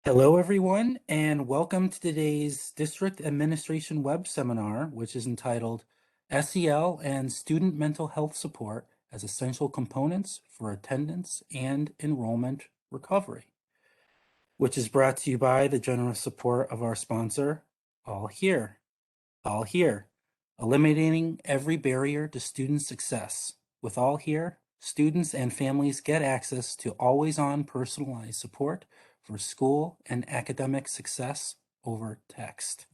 Hello, everyone, and welcome to today's District Administration Web Seminar, which is entitled SEL and Student Mental Health Support as Essential Components for Attendance and Enrollment Recovery, which is brought to you by the generous support of our sponsor, All Here. All Here, eliminating every barrier to student success. With All Here, students and families get access to always-on personalized support for school and academic success over text.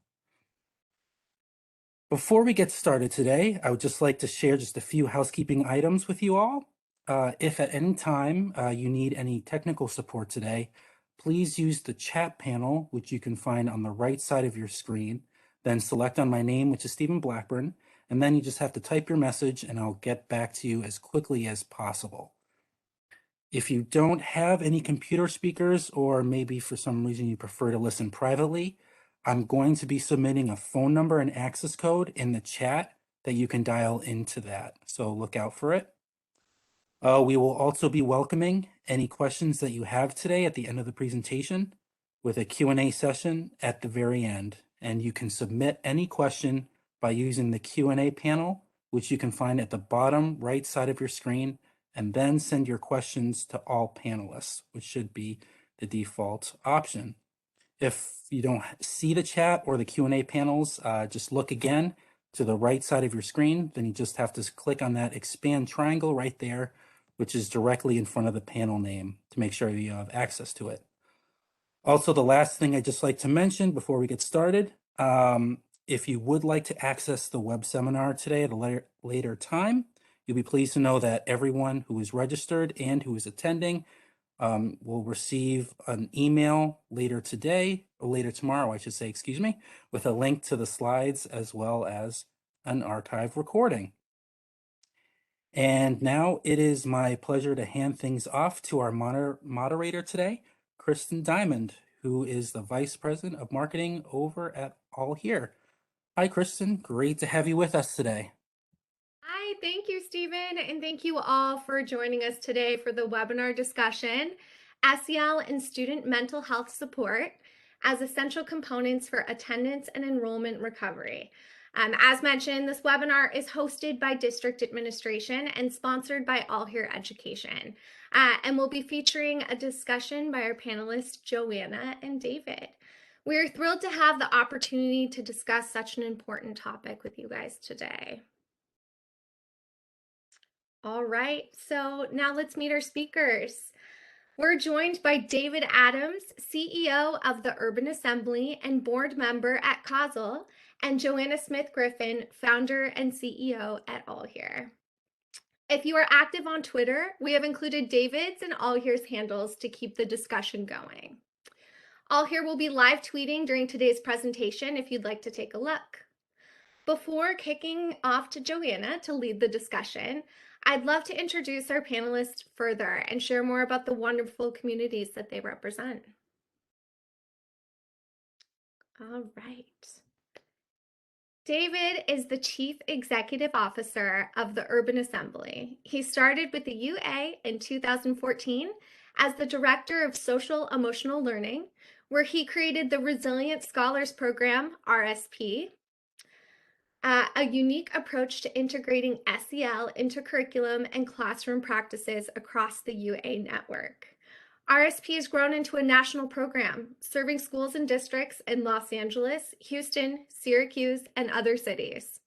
Before we get started today, I would just like to share just a few housekeeping items with you all. If at any time you need any technical support today, please use the chat panel, which you can find on the right side of your screen. Then select on my name, which is Stephen Blackburn, and then you just have to type your message and I'll get back to you as quickly as possible. If you don't have any computer speakers, or maybe for some reason you prefer to listen privately, I'm going to be submitting a phone number and access code in the chat that you can dial into that. So look out for it. We will also be welcoming any questions that you have today at the end of the presentation with a Q&A session at the very end. And you can submit any question by using the Q&A panel, which you can find at the bottom right side of your screen, and then send your questions to all panelists, which should be the default option. If you don't see the chat or the Q&A panels, just look again to the right side of your screen. Then you just have to click on that expand triangle right there, which is directly in front of the panel name, to make sure you have access to it. Also, the last thing I'd just like to mention before we get started, if you would like to access the web seminar today at a later time, you'll be pleased to know that everyone who is registered and who is attending will receive an email later today, or later tomorrow, I should say, excuse me, with a link to the slides as well as an archive recording. And now it is my pleasure to hand things off to our moderator today, Kristen Diamond, who is the Vice President of Marketing over at All Here. Hi, Kristen. Great to have you with us today. Hi, thank you, Stephen, and thank you all for joining us today for the webinar discussion, SEL and Student Mental Health Support as Essential Components for Attendance and Enrollment Recovery. As mentioned, this webinar is hosted by District Administration and sponsored by All Here Education, and we'll be featuring a discussion by our panelists, Joanna and David. We are thrilled to have the opportunity to discuss such an important topic with you guys today. All right, so now let's meet our speakers. We're joined by David Adams, CEO of the Urban Assembly and board member at CAUSL, and Joanna Smith Griffin, founder and CEO at All Here. If you are active on Twitter, we have included David's and All Here's handles to keep the discussion going. All Here will be live tweeting during today's presentation if you'd like to take a look. Before kicking off to Joanna to lead the discussion, I'd love to introduce our panelists further and share more about the wonderful communities that they represent. All right. David is the Chief Executive Officer of the Urban Assembly. He started with the UA in 2014 as the Director of Social Emotional Learning, where he created the Resilient Scholars Program, RSP, a unique approach to integrating SEL into curriculum and classroom practices across the UA network. RSP has grown into a national program, serving schools and districts in Los Angeles, Houston, Syracuse, and other cities.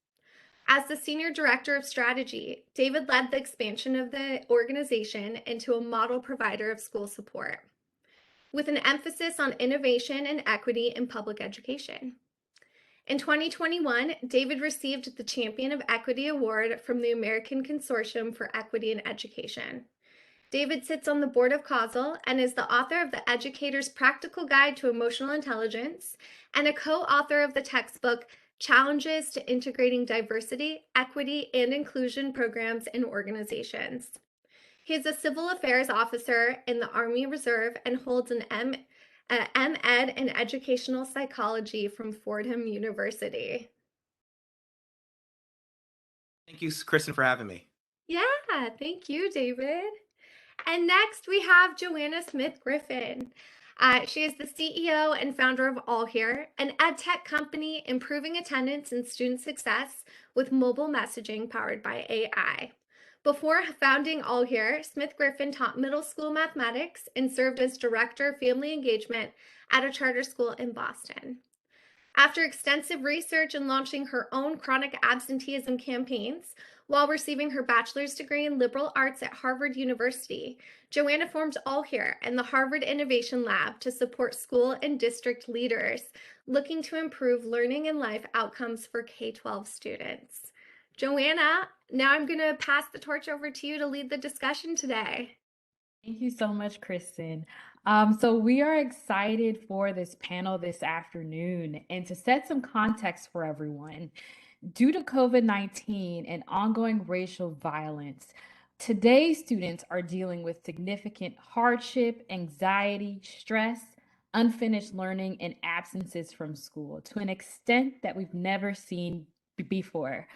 As the Senior Director of Strategy, David led the expansion of the organization into a model provider of school support, with an emphasis on innovation and equity in public education. In 2021, David received the Champion of Equity Award from the American Consortium for Equity in Education. David sits on the board of CAUSL and is the author of The Educator's Practical Guide to Emotional Intelligence and a co-author of the textbook Challenges to Integrating Diversity, Equity, and Inclusion Programs in Organizations. He is a civil affairs officer in the Army Reserve and holds an M.Ed in Educational Psychology from Fordham University. Thank you, Kristen, for having me. Yeah, thank you, David. And next we have Joanna Smith Griffin. She is the CEO and founder of All Here, an ed tech company improving attendance and student success with mobile messaging powered by AI. Before founding All Here, Smith Griffin taught middle school mathematics and served as director of family engagement at a charter school in Boston. After extensive research and launching her own chronic absenteeism campaigns while receiving her bachelor's degree in liberal arts at Harvard University, Joanna formed All Here and the Harvard Innovation Lab to support school and district leaders looking to improve learning and life outcomes for K-12 students. Joanna, now I'm going to pass the torch over to you to lead the discussion today. Thank you so much, Kristen. So we are excited for this panel this afternoon. And to set some context for everyone, due to COVID-19 and ongoing racial violence, today's students are dealing with significant hardship, anxiety, stress, unfinished learning, and absences from school to an extent that we've never seen before.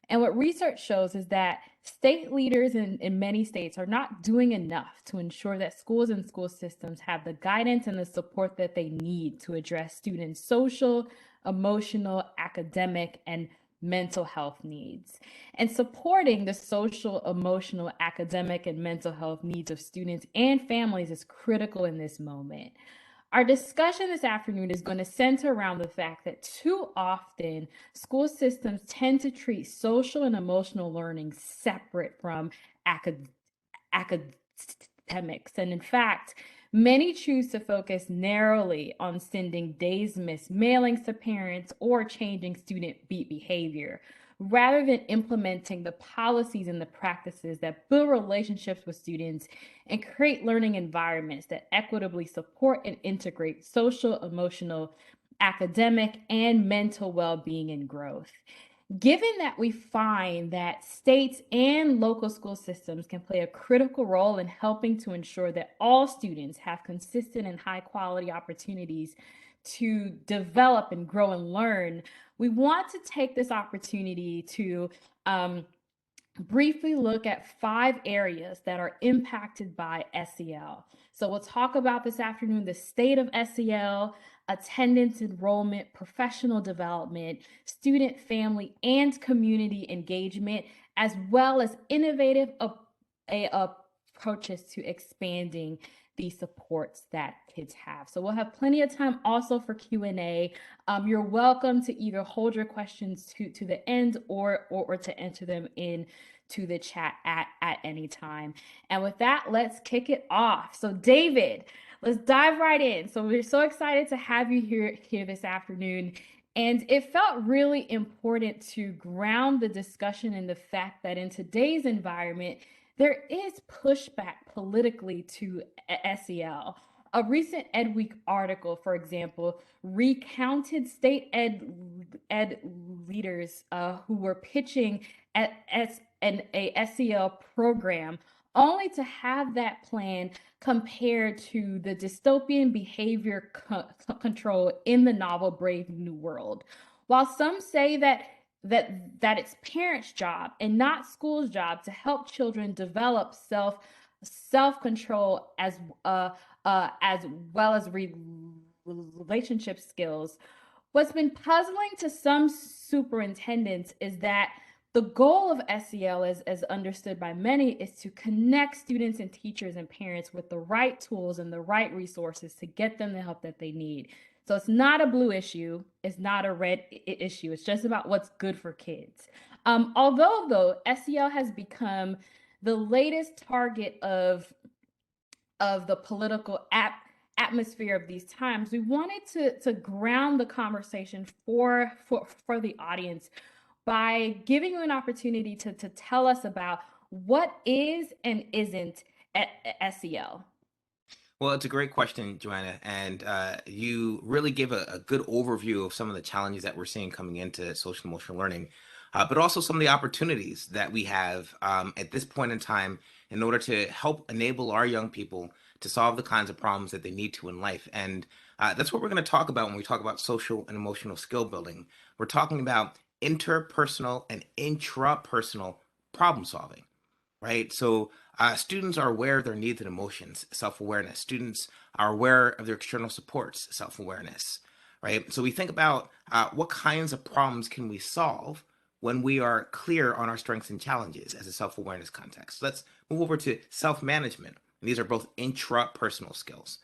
And what research shows is that state leaders in many states are not doing enough to ensure that schools and school systems have the guidance and the support that they need to address students' social, emotional, academic, and mental health needs. And supporting the social, emotional, academic, and mental health needs of students and families is critical in this moment. Our discussion this afternoon is going to center around the fact that too often school systems tend to treat social and emotional learning separate from academics. And in fact, many choose to focus narrowly on sending days missed mailings to parents or changing student behavior, rather than implementing the policies and the practices that build relationships with students and create learning environments that equitably support and integrate social, emotional, academic, and mental well-being and growth. Given that we find that states and local school systems can play a critical role in helping to ensure that all students have consistent and high quality opportunities to develop and grow and learn, we want to take this opportunity to briefly look at 5 areas that are impacted by SEL. So we'll talk about this afternoon the state of SEL, attendance, enrollment, professional development, student, family, and community engagement, as well as innovative approaches to expanding the supports that kids have. So we'll have plenty of time also for Q&A. You're welcome to either hold your questions to the end or to enter them in to the chat at any time. And with that, let's kick it off. So David, let's dive right in. So we're so excited to have you here this afternoon. And it felt really important to ground the discussion in the fact that in today's environment, there is pushback politically to SEL. A recent Ed Week article, for example, recounted state ed leaders who were pitching a SEL program, only to have that plan compared to the dystopian behavior control in the novel Brave New World. While some say that it's parents' job and not school's job to help children develop self-control as well as relationship skills. What's been puzzling to some superintendents is that the goal of SEL, as understood by many, is to connect students and teachers and parents with the right tools and the right resources to get them the help that they need. So it's not a blue issue, it's not a red issue, it's just about what's good for kids. Although, though, SEL has become the latest target of the political atmosphere of these times, we wanted to ground the conversation for the audience by giving you an opportunity to tell us about what is and isn't SEL. Well, it's a great question, Joanna, and you really gave a good overview of some of the challenges that we're seeing coming into social emotional learning, but also some of the opportunities that we have at this point in time in order to help enable our young people to solve the kinds of problems that they need to in life. And that's what we're going to talk about when we talk about social and emotional skill building. We're talking about interpersonal and intrapersonal problem solving. right? So students are aware of their needs and emotions, self-awareness. Students are aware of their external supports, self-awareness, right? So we think about what kinds of problems can we solve when we are clear on our strengths and challenges as a self-awareness context. So let's move over to self-management. And these are both intrapersonal skills.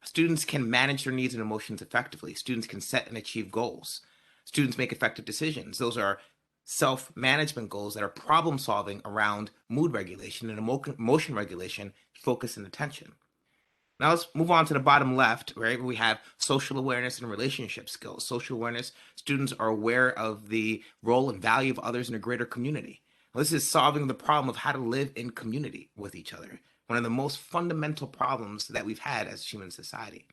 Students can manage their needs and emotions effectively. Students can set and achieve goals. Students make effective decisions. Those are self management goals that are problem solving around mood regulation and emotion regulation, focus, and attention. Now let's move on to the bottom left, right? Where we have social awareness and relationship skills. Social awareness, students are aware of the role and value of others in a greater community. Now, this is solving the problem of how to live in community with each other, one of the most fundamental problems that we've had as human society.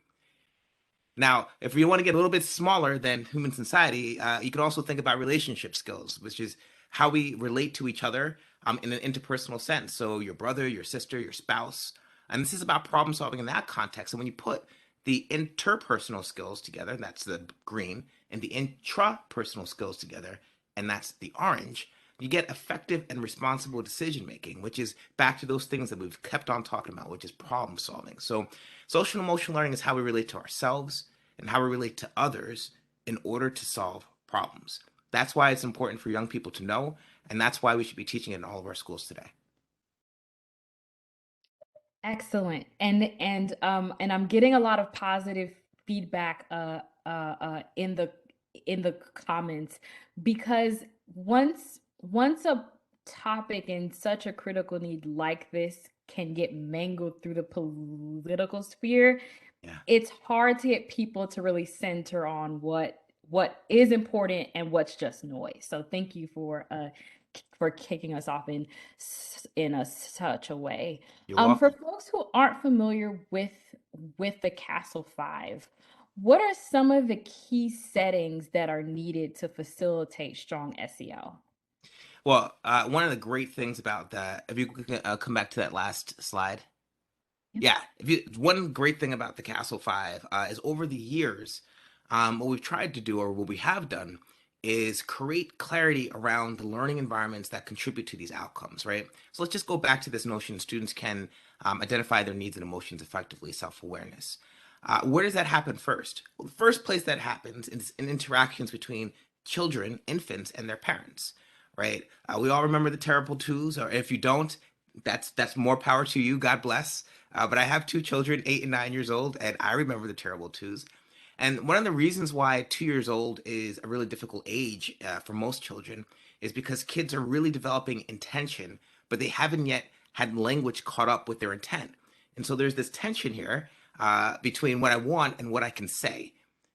Now, if you want to get a little bit smaller than human society, you can also think about relationship skills, which is how we relate to each other in an interpersonal sense. So, your brother, your sister, your spouse. And this is about problem solving in that context. And when you put the interpersonal skills together, that's the green, and the intrapersonal skills together, and that's the orange, you get effective and responsible decision making, which is back to those things that we've kept on talking about, which is problem solving. So, social and emotional learning is how we relate to ourselves and how we relate to others in order to solve problems. That's why it's important for young people to know, and that's why we should be teaching it in all of our schools today. Excellent. And I'm getting a lot of positive feedback in the comments, because once a topic in such a critical need like this can get mangled through the political sphere, Yeah. it's hard to get people to really center on what is important and what's just noise. So thank you for kicking us off in such a way. You're For welcome. folks who aren't familiar with the Castle Five, what are some of the key settings that are needed to facilitate strong SEL? Well, one of the great things about that, if you could come back to that last slide. Yeah. Yeah, if you, one great thing about the Castle Five is over the years, what we've tried to do, or what we have done, is create clarity around the learning environments that contribute to these outcomes, right? So let's just go back to this notion: students can identify their needs and emotions effectively, self-awareness. Where does that happen first? Well, the first place that happens is in interactions between children, infants, and their parents, right? We all remember the terrible twos, or if you don't, that's more power to you. God bless. But I have two children, 8 and 9 years old, and I remember the terrible twos. And one of the reasons why 2 years old is a really difficult age for most children is because kids are really developing intention, but they haven't yet had language caught up with their intent. And so there's this tension here between what I want and what I can say.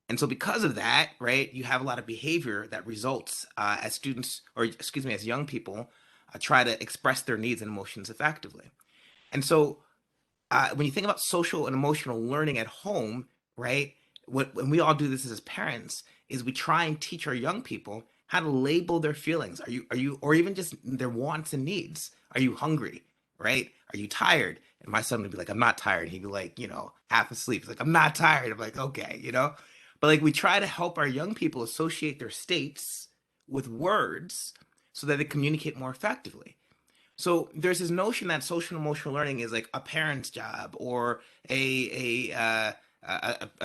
And so because of that, right, you have a lot of behavior that results as students, or excuse me, as young people try to express their needs and emotions effectively. And so when you think about social and emotional learning at home, right? When we all do this as parents, is we try and teach our young people how to label their feelings. Are you, or even just their wants and needs? Are you hungry? Right? Are you tired? And my son would be like, I'm not tired. He'd be like, half asleep. He's like, I'm not tired. I'm like, okay. But like we try to help our young people associate their states with words so that they communicate more effectively. So there's this notion that social and emotional learning is like a parent's job, or a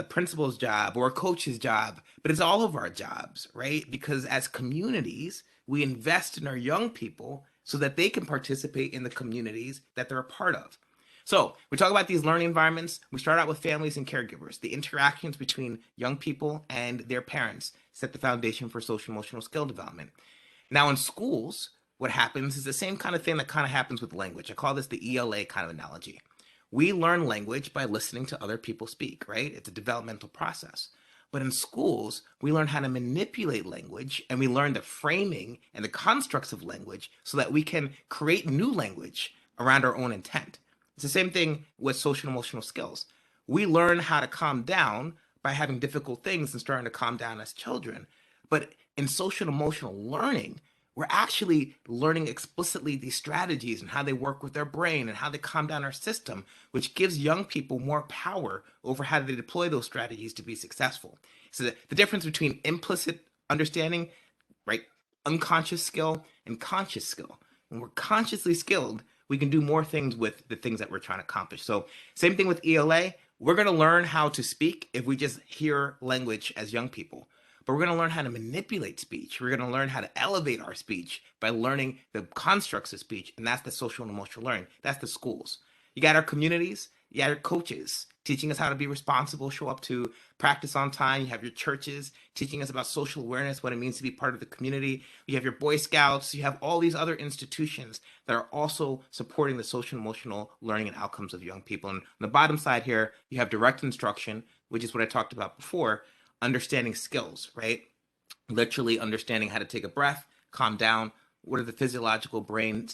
principal's job, or a coach's job, but it's all of our jobs, right? Because as communities, we invest in our young people so that they can participate in the communities that they're a part of. So we talk about these learning environments. We start out with families and caregivers. The interactions between young people and their parents set the foundation for social emotional skill development. Now, in schools, what happens is the same kind of thing that kind of happens with language. I call this the ELA kind of analogy. We learn language by listening to other people speak, right? It's a developmental process. But in schools, we learn how to manipulate language, and we learn the framing and the constructs of language so that we can create new language around our own intent. It's the same thing with social and emotional skills. We learn how to calm down by having difficult things and starting to calm down as children. But in social and emotional learning, we're actually learning explicitly these strategies and how they work with their brain and how they calm down our system, which gives young people more power over how they deploy those strategies to be successful. So the difference between implicit understanding, right, unconscious skill, and conscious skill. When we're consciously skilled, we can do more things with the things that we're trying to accomplish. So same thing with ELA. We're going to learn how to speak if we just hear language as young people. But we're going to learn how to manipulate speech. We're going to learn how to elevate our speech by learning the constructs of speech. And that's the social and emotional learning. That's the schools. You got our communities. You got your coaches teaching us how to be responsible, show up to practice on time. You have your churches teaching us about social awareness, what it means to be part of the community. You have your Boy Scouts. You have all these other institutions that are also supporting the social and emotional learning and outcomes of young people. And on the bottom side here, you have direct instruction, which is what I talked about before, understanding skills, right? Literally understanding how to take a breath, calm down. What are the physiological brain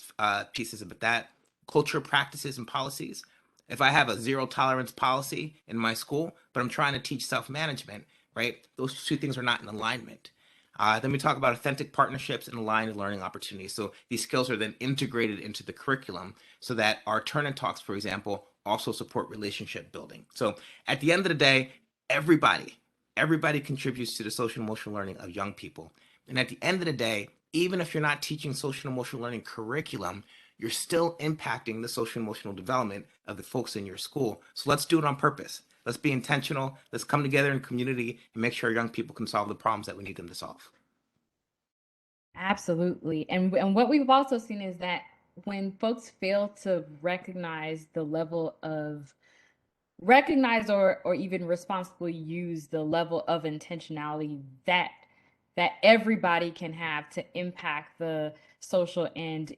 pieces about that? Culture, practices, and policies. If I have a zero tolerance policy in my school, but I'm trying to teach self-management, right? Those two things are not in alignment. Then we talk about authentic partnerships and aligned learning opportunities. So these skills are then integrated into the curriculum so that our turn and talks, for example, also support relationship building. So at the end of the day, everybody contributes to the social and emotional learning of young people. And at the end of the day, even if you're not teaching social and emotional learning curriculum, you're still impacting the social and emotional development of the folks in your school. So let's do it on purpose. Let's be intentional. Let's come together in community and make sure young people can solve the problems that we need them to solve. Absolutely. And what we've also seen is that when folks fail to recognize the level of or even responsibly use the level of intentionality that everybody can have to impact the social and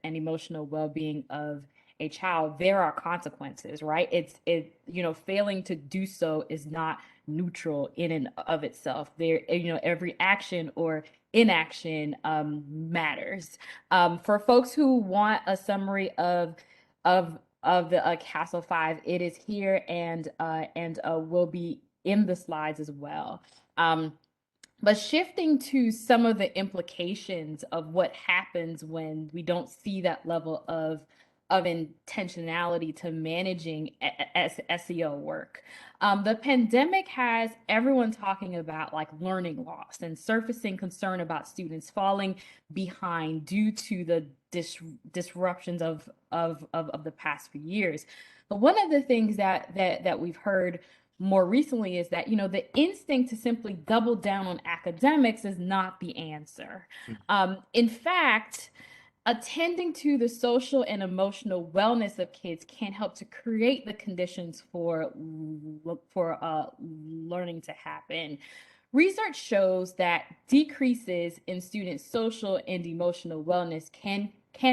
emotional well-being of a child, there are consequences, right? Failing to do so is not neutral in and of itself. Every action or inaction matters. For folks who want a summary of the Castle 5, it is here and will be in the slides as well. But shifting to some of the implications of what happens when we don't see that level of intentionality to managing SEL work. The pandemic has everyone talking about like learning loss and surfacing concern about students falling behind due to the disruptions of the past few years. But one of the things that we've heard more recently is that, the instinct to simply double down on academics is not the answer. In fact, attending to the social and emotional wellness of kids can help to create the conditions for learning to happen. Research shows that decreases in students' social and emotional wellness can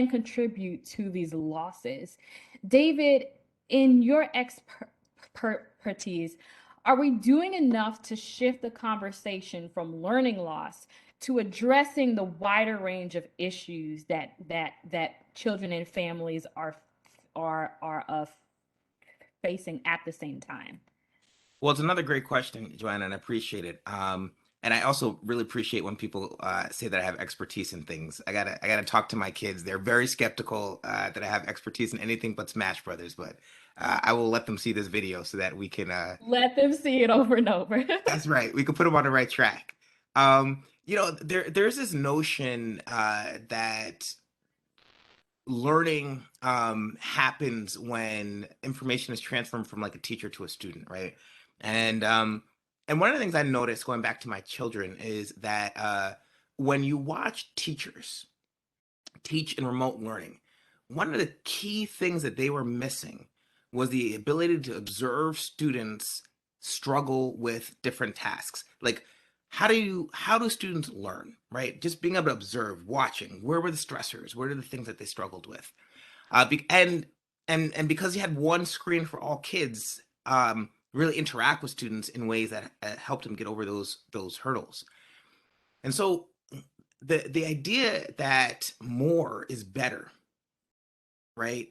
contribute to these losses. David, in your expertise, are we doing enough to shift the conversation from learning loss to addressing the wider range of issues that children and families are facing at the same time? Well, it's another great question, Joanna, and I appreciate it. And I also really appreciate when people say that I have expertise in things. I gotta talk to my kids. They're very skeptical that I have expertise in anything but Smash Brothers, but I will let them see this video so that we can let them see it over and over. That's right. We can put them on the right track. There's this notion that learning happens when information is transferred from like a teacher to a student, right? And one of the things I noticed going back to my children is that when you watch teachers teach in remote learning, one of the key things that they were missing was the ability to observe students struggle with different tasks. Like, how do students learn, right? Just being able to observe, watching, where were the stressors? Where are the things that they struggled with? And because you had one screen for all kids, really interact with students in ways that helped them get over those hurdles. And so the idea that more is better, right,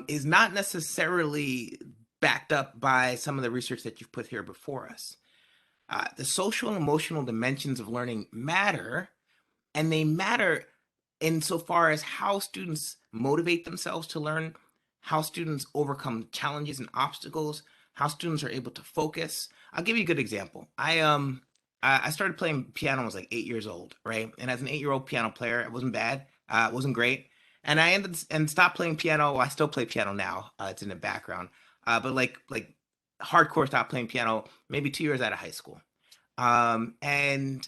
is not necessarily backed up by some of the research that you've put here before us. The social and emotional dimensions of learning matter, and they matter insofar as how students motivate themselves to learn, how students overcome challenges and obstacles, how students are able to focus. I'll give you a good example. I started playing piano when I was like 8 years old, right? And as an 8-year-old piano player, it wasn't bad. It wasn't great. and I ended and stopped playing piano. Well, I still play piano now. It's in the background. But like hardcore stopped playing piano maybe 2 years out of high school. And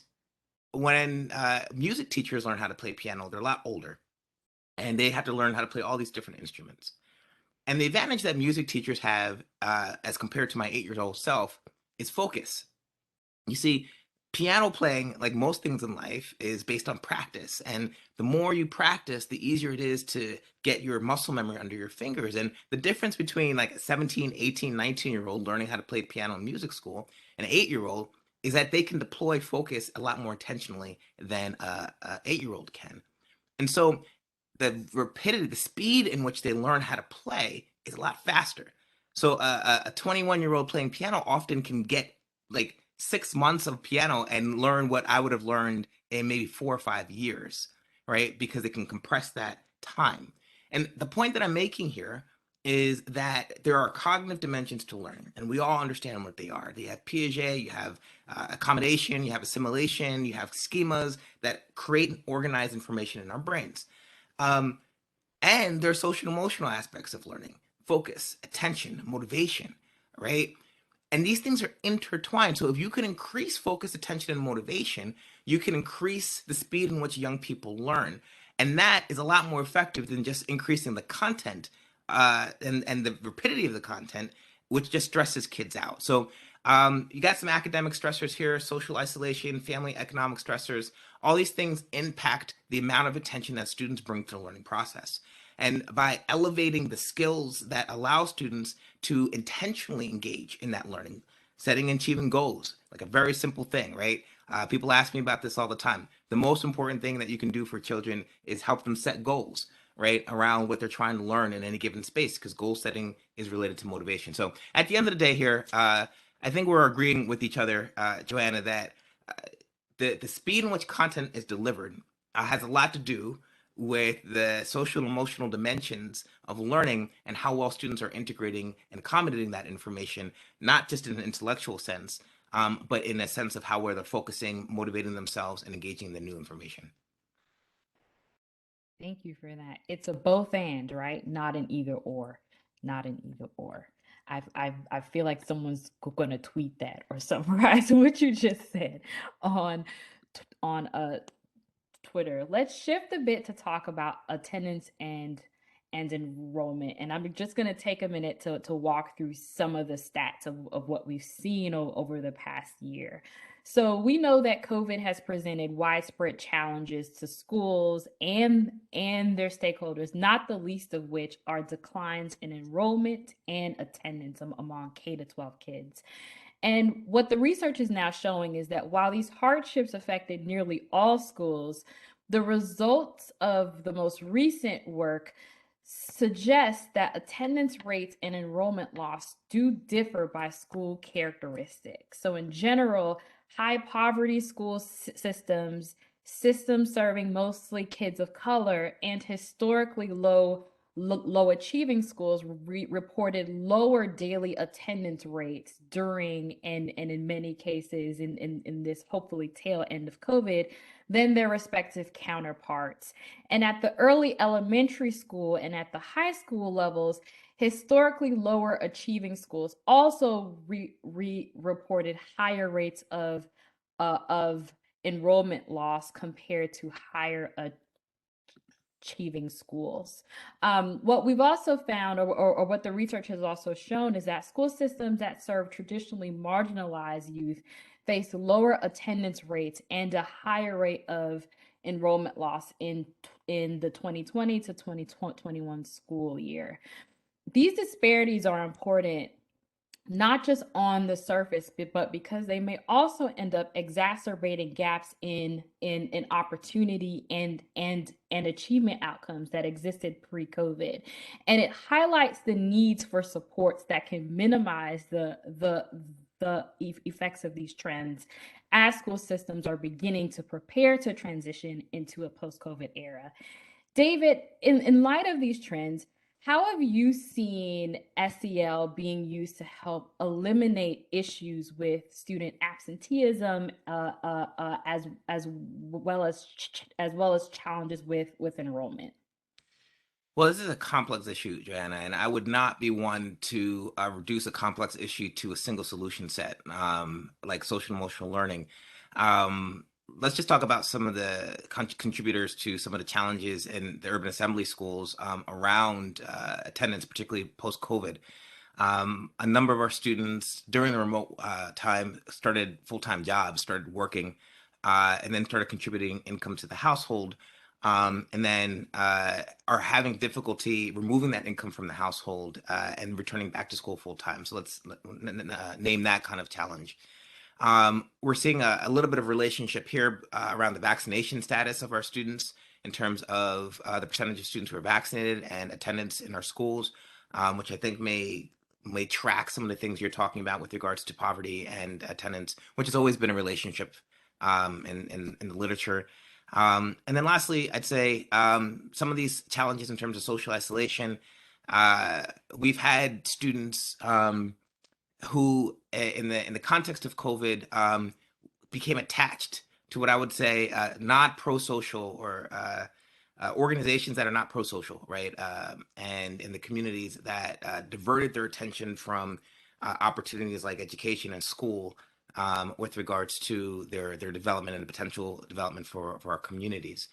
when music teachers learn how to play piano, they're a lot older, and they have to learn how to play all these different instruments. And the advantage that music teachers have, as compared to my 8 years old self, is focus. You see, piano playing, like most things in life, is based on practice. And the more you practice, the easier it is to get your muscle memory under your fingers. And the difference between like a 17, 18, 19-year-old learning how to play piano in music school and an 8-year-old is that they can deploy focus a lot more intentionally than a 8-year-old can. And so the rapidity, the speed in which they learn how to play is a lot faster. So a 21-year-old playing piano often can get like 6 months of piano and learn what I would have learned in maybe 4 or 5 years, right? Because they can compress that time. And the point that I'm making here is that there are cognitive dimensions to learning, and we all understand what they are. You have Piaget, you have accommodation, you have assimilation, you have schemas that create and organize information in our brains. Um, and there are social and emotional aspects of learning: focus, attention, motivation, right? And these things are intertwined. So if you can increase focus, attention, and motivation, you can increase the speed in which young people learn. And that is a lot more effective than just increasing the content, and the rapidity of the content, which just stresses kids out. So you got some academic stressors here: social isolation, family economic stressors. All these things impact the amount of attention that students bring to the learning process. And by elevating the skills that allow students to intentionally engage in that learning, setting and achieving goals, like a very simple thing, right? People ask me about this all the time. The most important thing that you can do for children is help them set goals, right, around what they're trying to learn in any given space, because goal setting is related to motivation. So at the end of the day here, I think we're agreeing with each other, Joanna, that uh, the speed in which content is delivered has a lot to do with the social and emotional dimensions of learning and how well students are integrating and accommodating that information, not just in an intellectual sense, but in a sense of how where they're focusing, motivating themselves, and engaging in the new information. Thank you for that. It's a both and, right? Not an either or. Not an either or. I feel like someone's going to tweet that or summarize what you just said on on Twitter. Let's shift a bit to talk about attendance and enrollment. And I'm just going to take a minute to walk through some of the stats of what we've seen over the past year. So we know that COVID has presented widespread challenges to schools and their stakeholders, not the least of which are declines in enrollment and attendance among K to 12 kids. And what the research is now showing is that while these hardships affected nearly all schools, the results of the most recent work suggest that attendance rates and enrollment loss do differ by school characteristics. So, in general, high poverty school systems, systems serving mostly kids of color, and historically low achieving schools reported lower daily attendance rates during and in many cases in this hopefully tail end of COVID than their respective counterparts. And at the early elementary school and at the high school levels, historically lower achieving schools also reported higher rates of enrollment loss compared to higher achieving schools. What we've also found, or what the research has also shown, is that school systems that serve traditionally marginalized youth face lower attendance rates and a higher rate of enrollment loss in the 2020 to 2021 school year. These disparities are important not just on the surface, but because they may also end up exacerbating gaps in opportunity and achievement outcomes that existed pre-COVID. And it highlights the needs for supports that can minimize the effects of these trends as school systems are beginning to prepare to transition into a post-COVID era. David, in light of these trends, how have you seen SEL being used to help eliminate issues with student absenteeism, as well as challenges with enrollment? Well, this is a complex issue, Joanna, and I would not be one to reduce a complex issue to a single solution set, like social emotional learning. Let's just talk about some of the contributors to some of the challenges in the urban assembly schools around attendance, particularly post-COVID. A number of our students during the remote time started full-time jobs, started working, and then started contributing income to the household, and then are having difficulty removing that income from the household and returning back to school full-time. So let's name that kind of challenge. We're seeing a little bit of relationship here around the vaccination status of our students in terms of the percentage of students who are vaccinated and attendance in our schools, which I think may track some of the things you're talking about with regards to poverty and attendance, which has always been a relationship in the literature. And then lastly, I'd say some of these challenges in terms of social isolation. We've had students who, in the context of COVID, became attached to what I would say not pro-social or organizations that are not pro-social, right? And in the communities that diverted their attention from opportunities like education and school with regards to their development and potential development for our communities.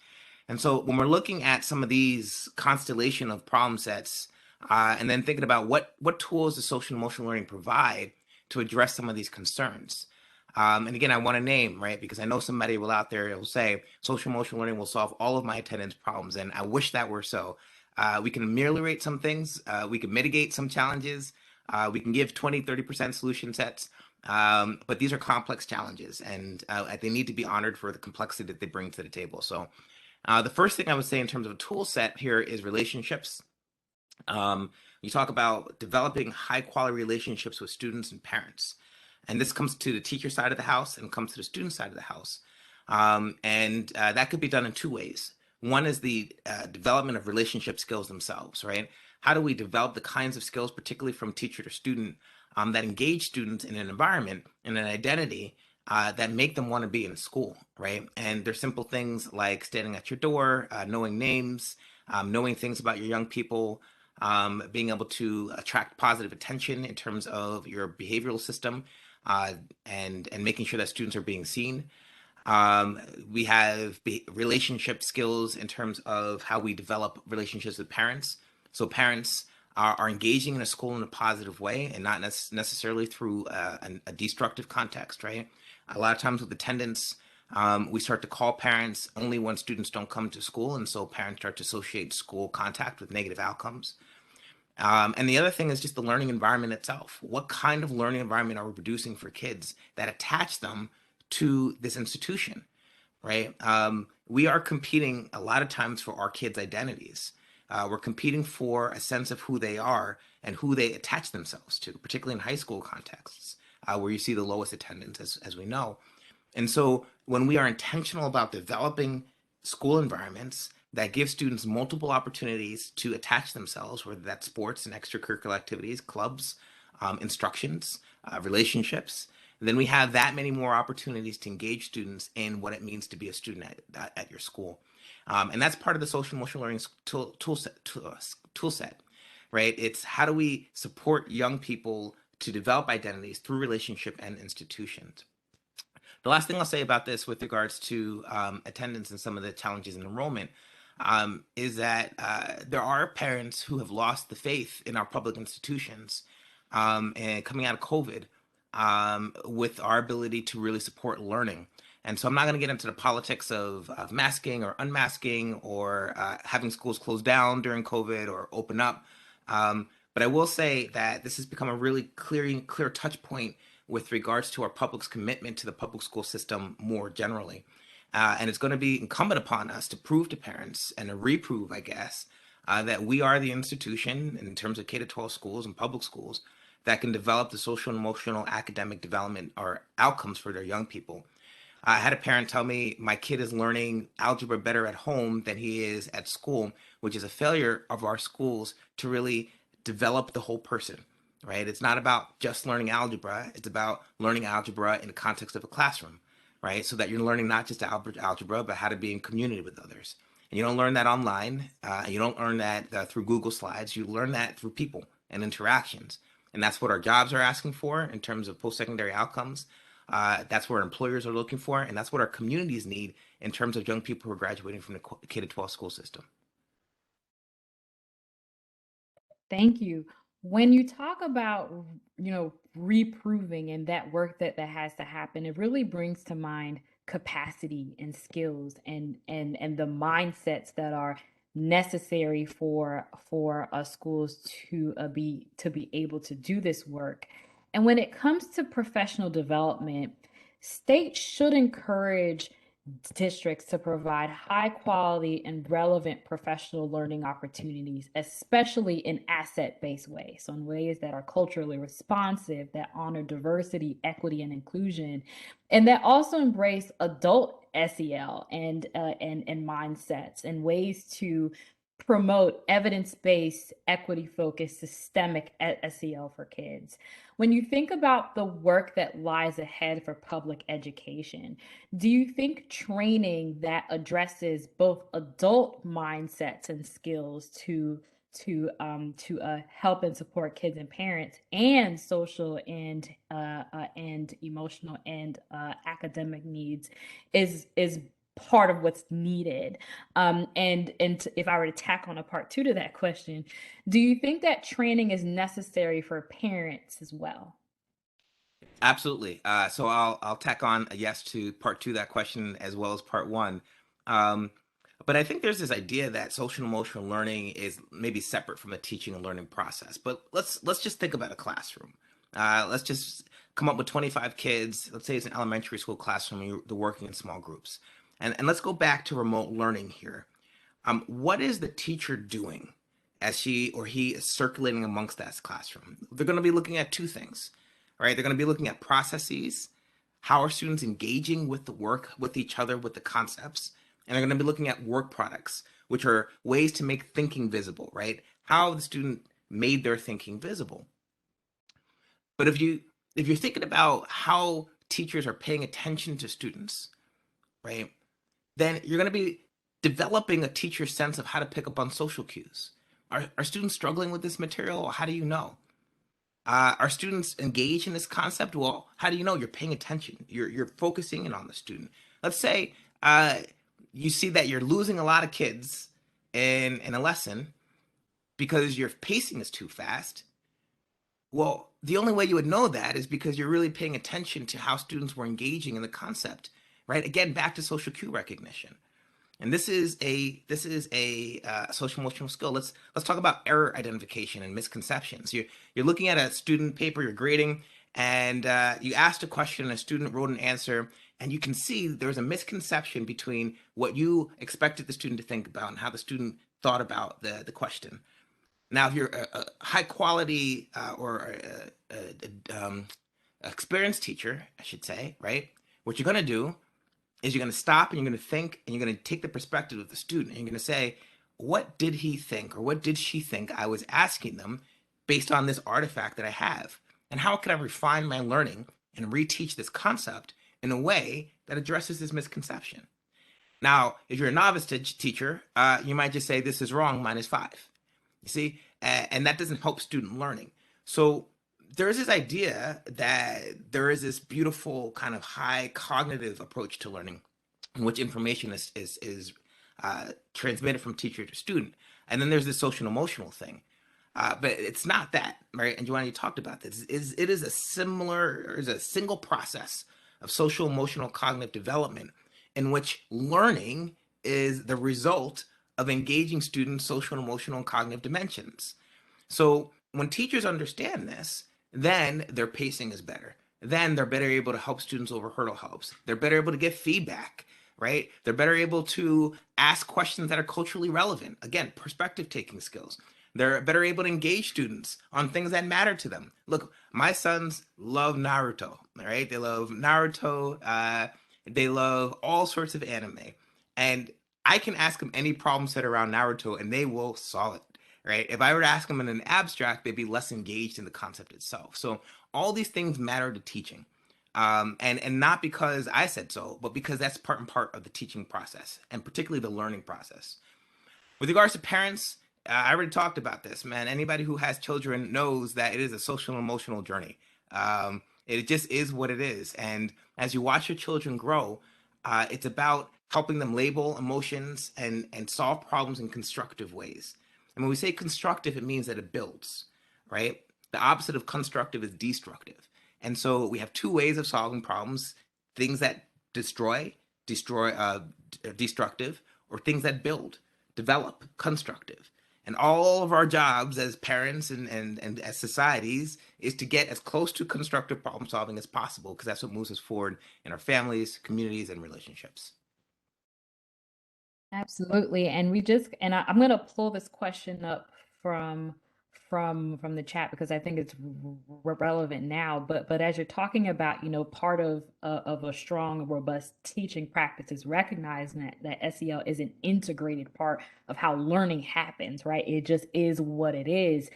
And so when we're looking at some of these constellation of problem sets, and then thinking about what tools does social and emotional learning provide to address some of these concerns. And again, I want to name, right, because I know somebody will out there will say social emotional learning will solve all of my attendance problems, and I wish that were so. We can ameliorate some things, we can mitigate some challenges, we can give 20-30% solution sets, but these are complex challenges, and they need to be honored for the complexity that they bring to the table. So the first thing I would say in terms of a tool set here is relationships. You talk about developing high quality relationships with students and parents. And this comes to the teacher side of the house and comes to the student side of the house. And that could be done in two ways. One is the development of relationship skills themselves, right? How do we develop the kinds of skills, particularly from teacher to student, that engage students in an environment, in an identity that make them want to be in school, right? And there's simple things like standing at your door, knowing names, knowing things about your young people, being able to attract positive attention in terms of your behavioral system, and making sure that students are being seen. We have relationship skills in terms of how we develop relationships with parents. So parents are engaging in a school in a positive way and not necessarily through a destructive context, right? A lot of times with attendance, we start to call parents only when students don't come to school, and so parents start to associate school contact with negative outcomes. And the other thing is just the learning environment itself. What kind of learning environment are we producing for kids that attach them to this institution, right? We are competing a lot of times for our kids' identities. We're competing for a sense of who they are and who they attach themselves to, particularly in high school contexts, where you see the lowest attendance, as we know. And so when we are intentional about developing school environments that give students multiple opportunities to attach themselves, whether that's sports and extracurricular activities, clubs, instructions, relationships, then we have that many more opportunities to engage students in what it means to be a student at your school. And that's part of the social emotional learning tool set, right? It's how do we support young people to develop identities through relationship and institutions. The last thing I'll say about this with regards to attendance and some of the challenges in enrollment is that there are parents who have lost the faith in our public institutions and coming out of COVID with our ability to really support learning. And so I'm not going to get into the politics of masking or unmasking or having schools closed down during COVID or open up. But I will say that this has become a really clear touch point with regards to our public's commitment to the public school system more generally. And it's going to be incumbent upon us to prove to parents and to reprove, I guess, that we are the institution in terms of K-12 schools and public schools that can develop the social and emotional academic development or outcomes for their young people. I had a parent tell me my kid is learning algebra better at home than he is at school, which is a failure of our schools to really develop the whole person, right? It's not about just learning algebra. It's about learning algebra in the context of a classroom, right? So that you're learning not just algebra, but how to be in community with others. And you don't learn that online. You don't learn that through Google Slides. You learn that through people and interactions. And that's what our jobs are asking for in terms of post-secondary outcomes. That's what employers are looking for. And that's what our communities need in terms of young people who are graduating from the K-12 school system. Thank you. When you talk about, reproving and that work that has to happen, it really brings to mind capacity and skills and the mindsets that are necessary for schools to be able to do this work. And when it comes to professional development, states should encourage districts to provide high quality and relevant professional learning opportunities, especially in asset-based ways. So in ways that are culturally responsive, that honor diversity, equity, and inclusion, and that also embrace adult SEL and mindsets and ways to promote evidence-based, equity-focused, systemic SEL for kids. When you think about the work that lies ahead for public education, do you think training that addresses both adult mindsets and skills to help and support kids and parents, and social and emotional and academic needs is part of what's needed? If I were to tack on a part two to that question, do you think that training is necessary for parents as well? Absolutely. So I'll tack on a yes to part two of that question as well as part one. Um, but I think there's this idea that social and emotional learning is maybe separate from the teaching and learning process. But let's just think about a classroom. Let's just come up with 25 kids. Let's say it's an elementary school classroom. They're working in small groups, and let's go back to remote learning here. What is the teacher doing as she or he is circulating amongst that classroom? They're going to be looking at two things, right? They're going to be looking at processes, how are students engaging with the work, with each other, with the concepts, and they're going to be looking at work products, which are ways to make thinking visible, right? How the student made their thinking visible. But if you're thinking about how teachers are paying attention to students, right, then you're going to be developing a teacher's sense of how to pick up on social cues. Are students struggling with this material? How do you know? Are students engaged in this concept? Well, how do you know? You're paying attention. You're focusing in on the student. Let's say you see that you're losing a lot of kids in a lesson because your pacing is too fast. Well, the only way you would know that is because you're really paying attention to how students were engaging in the concept, right? Again, back to social cue recognition. And this is a social emotional skill. Let's talk about error identification and misconceptions. You're looking at a student paper, you're grading, and you asked a question, and a student wrote an answer, and you can see there's a misconception between what you expected the student to think about and how the student thought about the question. Now, if you're a high quality or experienced teacher, I should say, right? What you're going to do is you're going to stop and you're going to think and you're going to take the perspective of the student and you're going to say, what did he think or what did she think I was asking them based on this artifact that I have? And how can I refine my learning and reteach this concept in a way that addresses this misconception? Now, if you're a novice teacher, you might just say, this is wrong, -5. You see, and that doesn't help student learning. So there is this idea that there is this beautiful kind of high cognitive approach to learning in which information is transmitted from teacher to student. And then there's this social and emotional thing. But it's not that, right? And Joanna, you talked about this. It is a single process of social, emotional, cognitive development in which learning is the result of engaging students' social, emotional, and cognitive dimensions. So when teachers understand this, then their pacing is better. Then they're better able to help students over hurdle helps. They're better able to get feedback, right? They're better able to ask questions that are culturally relevant. Again, perspective taking skills. They're better able to engage students on things that matter to them. Look, my sons love Naruto, right? They love Naruto. They love all sorts of anime. And I can ask them any problem set around Naruto and they will solve it. Right? If I were to ask them in an abstract, they'd be less engaged in the concept itself. So all these things matter to teaching. And not because I said so, but because that's part and part of the teaching process, and particularly the learning process. With regards to parents, I already talked about this, man. Anybody who has children knows that it is a social and emotional journey. It just is what it is. And as you watch your children grow, it's about helping them label emotions and solve problems in constructive ways. And when we say constructive, it means that it builds, right? The opposite of constructive is destructive. And so we have two ways of solving problems: things that destroy, destructive, or things that build, develop, constructive. And all of our jobs as parents and as societies is to get as close to constructive problem solving as possible, because that's what moves us forward in our families, communities, and relationships. Absolutely. And I'm going to pull this question up from the chat because I think it's relevant now. But as you're talking about, part of a strong, robust teaching practice is recognizing that SEL is an integrated part of how learning happens, right? It just is what it is.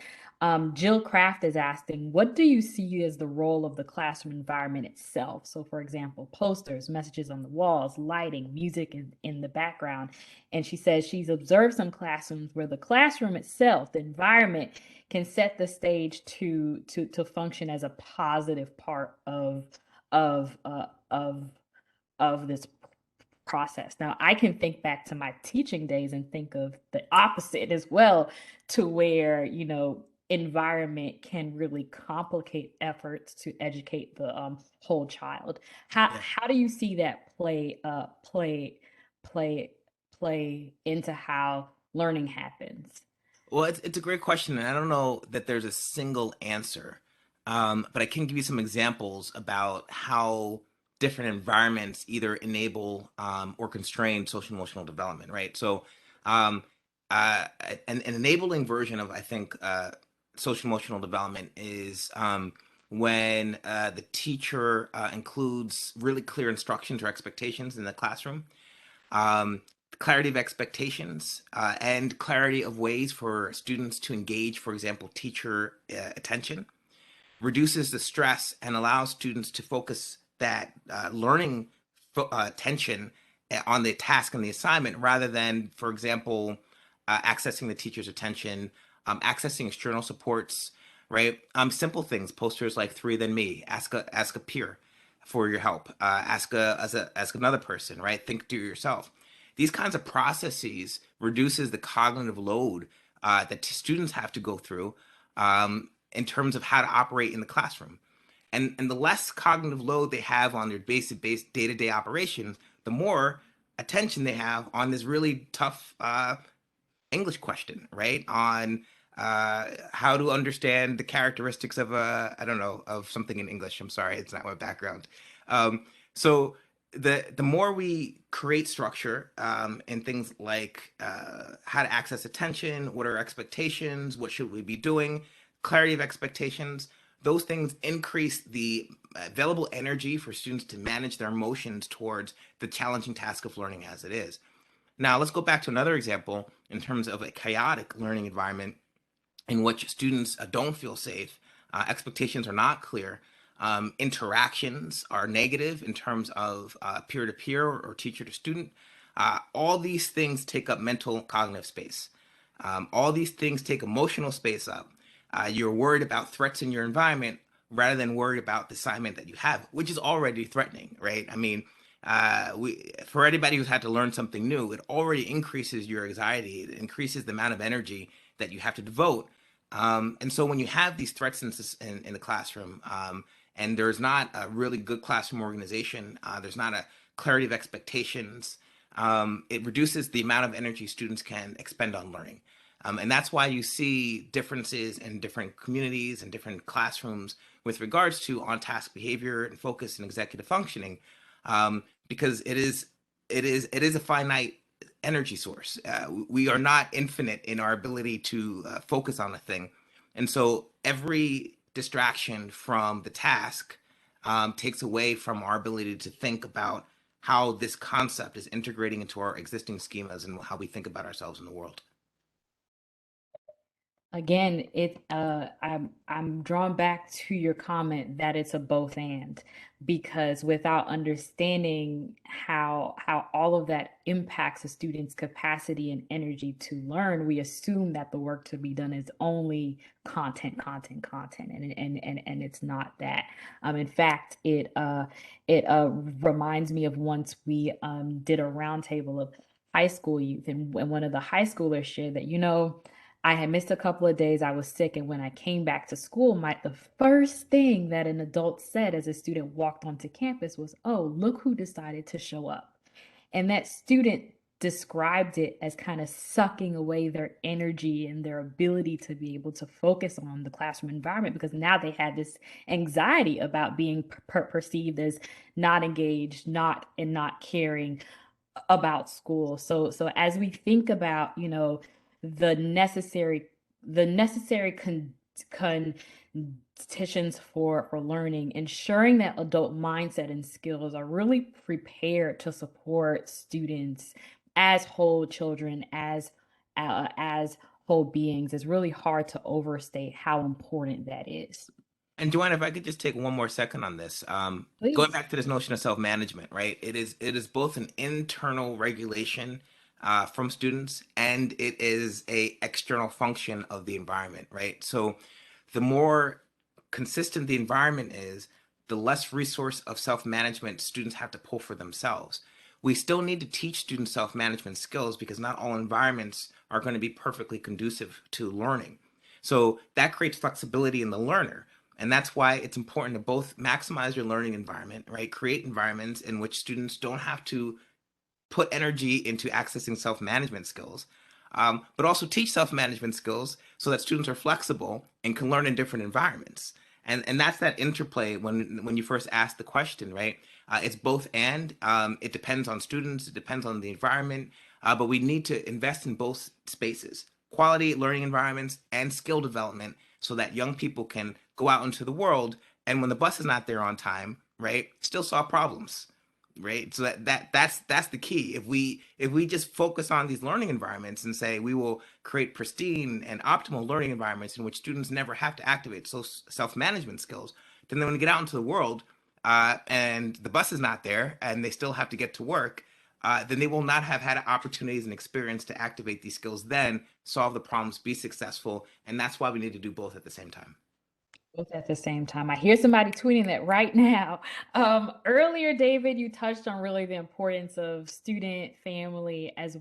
Jill Craft is asking, what do you see as the role of the classroom environment itself? So, for example, posters, messages on the walls, lighting, music in the background. And she says she's observed some classrooms where the classroom itself, the environment, can set the stage to function as a positive part of uh, of of this process. Now, I can think back to my teaching days and think of the opposite as well, to where, environment can really complicate efforts to educate the whole child. How Yeah. how do you see that play play into how learning happens? Well, it's a great question, and I don't know that there's a single answer, but I can give you some examples about how different environments either enable or constrain social emotional development, right? So, um, uh, an enabling version of, I think, social emotional development is when the teacher includes really clear instructions or expectations in the classroom, um, clarity of expectations, and clarity of ways for students to engage, for example, teacher attention, reduces the stress and allows students to focus that learning attention on the task and the assignment rather than, for example, accessing the teacher's attention, accessing external supports, right? Simple things, posters like "Three Than Me," ask a peer for your help, ask another person, right? Think to yourself. These kinds of processes reduces the cognitive load that students have to go through in terms of how to operate in the classroom. And the less cognitive load they have on their basic day-to-day operations, the more attention they have on this really tough English question, right? On how to understand the characteristics of I don't know, of something in English. I'm sorry, it's not my background. So the more we create structure in things like how to access attention, what are expectations, what should we be doing, clarity of expectations, those things increase the available energy for students to manage their emotions towards the challenging task of learning as it is. Now, let's go back to another example in terms of a chaotic learning environment in which students don't feel safe, expectations are not clear, interactions are negative in terms of peer to peer or teacher to student. All these things take up mental cognitive space. All these things take emotional space up. You're worried about threats in your environment rather than worried about the assignment that you have, which is already threatening, right? I mean, for anybody who's had to learn something new, it already increases your anxiety. It increases the amount of energy that you have to devote. And so when you have these threats in the classroom, and there's not a really good classroom organization, there's not a clarity of expectations, it reduces the amount of energy students can expend on learning. And that's why you see differences in different communities and different classrooms with regards to on-task behavior and focus and executive functioning, because it is a finite energy source. We are not infinite in our ability to focus on a thing, and so every distraction from the task takes away from our ability to think about how this concept is integrating into our existing schemas and how we think about ourselves in the world. Again, I'm drawn back to your comment that it's a both and, because without understanding how all of that impacts a student's capacity and energy to learn, we assume that the work to be done is only content, and it's not that. In fact, it reminds me of once we did a roundtable of high school youth, and one of the high schoolers shared that, I had missed a couple of days. I was sick. And when I came back to school, the first thing that an adult said as a student walked onto campus was, "Oh, look who decided to show up." And that student described it as kind of sucking away their energy and their ability to be able to focus on the classroom environment, because now they had this anxiety about being perceived as not engaged, not caring about school. So as we think about, the necessary the necessary conditions for learning, ensuring that adult mindset and skills are really prepared to support students as whole children, as whole beings, is really hard to overstate how important that is. And Joanna, if I could just take one more second on this, going Please. back to this notion of self-management, right? It is both an internal regulation from students, and it is a external function of the environment, right? So the more consistent the environment is, the less resource of self-management students have to pull for themselves. We still need to teach students self-management skills because not all environments are going to be perfectly conducive to learning. So that creates flexibility in the learner. And that's why it's important to both maximize your learning environment, right? Create environments in which students don't have to put energy into accessing self-management skills, but also teach self-management skills so that students are flexible and can learn in different environments. And that's that interplay when you first asked the question, right? It's both and. It depends on students, it depends on the environment, but we need to invest in both spaces, quality learning environments and skill development, so that young people can go out into the world and when the bus is not there on time, right, still solve problems, right? So that's the key. If we just focus on these learning environments and say we will create pristine and optimal learning environments in which students never have to activate self-management skills, then when they get out into the world and the bus is not there and they still have to get to work, then they will not have had opportunities and experience to activate these skills, then solve the problems, be successful. And that's why we need to do both at the same time. Both at the same time. I hear somebody tweeting that right now. Earlier, David, you touched on really the importance of student, family, as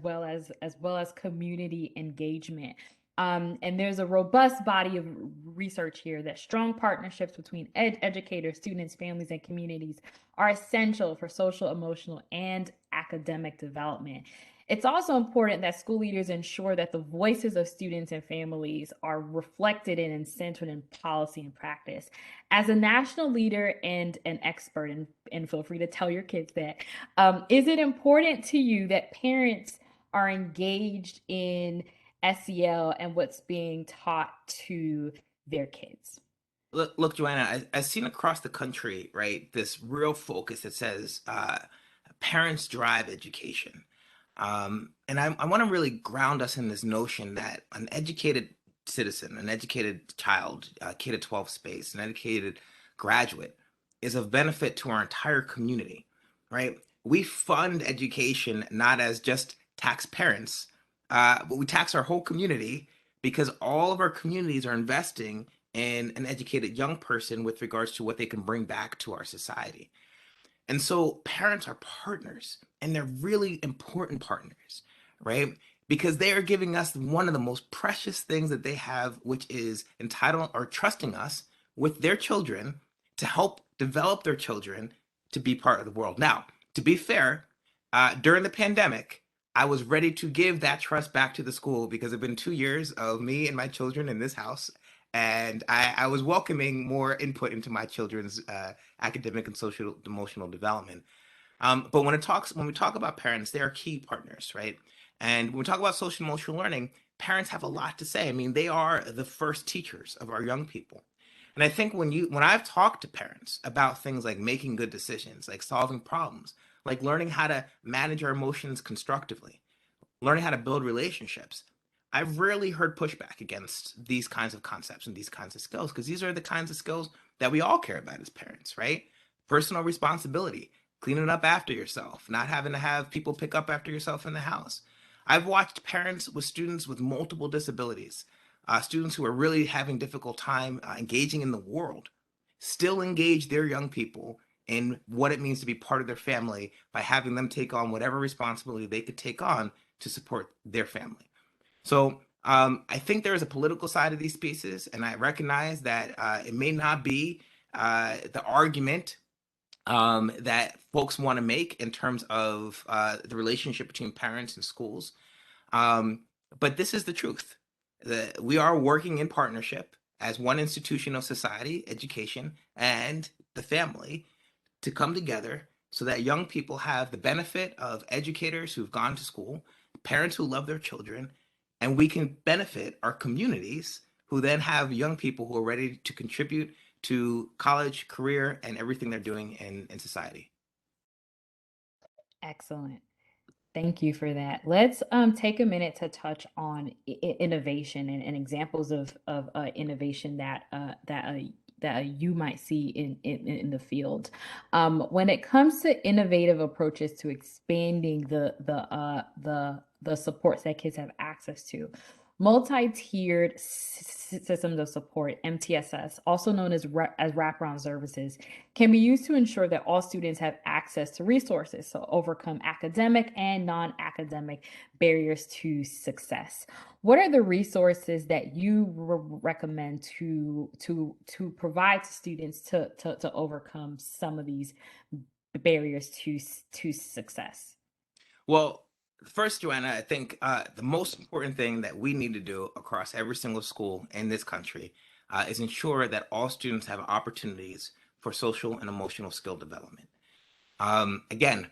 well as community engagement. And there's a robust body of research here that strong partnerships between educators, students, families, and communities are essential for social, emotional, and academic development. It's also important that school leaders ensure that the voices of students and families are reflected in and centered in policy and practice. As a national leader and an expert, and feel free to tell your kids that, is it important to you that parents are engaged in SEL and what's being taught to their kids? Look, Joanna, I've seen across the country, right, this real focus that says parents drive education. And I want to really ground us in this notion that an educated citizen, an educated child, K to 12 space, an educated graduate is of benefit to our entire community, right? We fund education not as just tax parents, but we tax our whole community because all of our communities are investing in an educated young person with regards to what they can bring back to our society. And so parents are partners, and they're really important partners, right? Because they are giving us one of the most precious things that they have, which is entitled or trusting us with their children to help develop their children to be part of the world. Now, to be fair, during the pandemic, I was ready to give that trust back to the school because it's been 2 years of me and my children in this house. And I was welcoming more input into my children's academic and social emotional development. But when we talk about parents, they are key partners, right? And when we talk about social emotional learning, parents have a lot to say. I mean, they are the first teachers of our young people. And I think when I've talked to parents about things like making good decisions, like solving problems, like learning how to manage our emotions constructively, learning how to build relationships, I've rarely heard pushback against these kinds of concepts and these kinds of skills, because these are the kinds of skills that we all care about as parents, right? Personal responsibility, cleaning up after yourself, not having to have people pick up after yourself in the house. I've watched parents with students with multiple disabilities, students who are really having difficult time engaging in the world, still engage their young people in what it means to be part of their family by having them take on whatever responsibility they could take on to support their family. So I think there is a political side of these pieces, and I recognize that it may not be the argument that folks want to make in terms of the relationship between parents and schools. Um, but this is the truth. We are working in partnership as one institution of society, education, and the family to come together so that young people have the benefit of educators who've gone to school, parents who love their children, and we can benefit our communities who then have young people who are ready to contribute to college, career, and everything they're doing in society. Excellent. Thank you for that. Let's take a minute to touch on innovation and examples of innovation that you might see in the field. When it comes to innovative approaches to expanding the supports that kids have access to, multi-tiered systems of support, MTSS, also known as wraparound services, can be used to ensure that all students have access to resources, so overcome academic and non-academic barriers to success. What are the resources that you recommend to provide to students to overcome some of these barriers to success? Well, first, Joanna, I think the most important thing that we need to do across every single school in this country is ensure that all students have opportunities for social and emotional skill development. Again,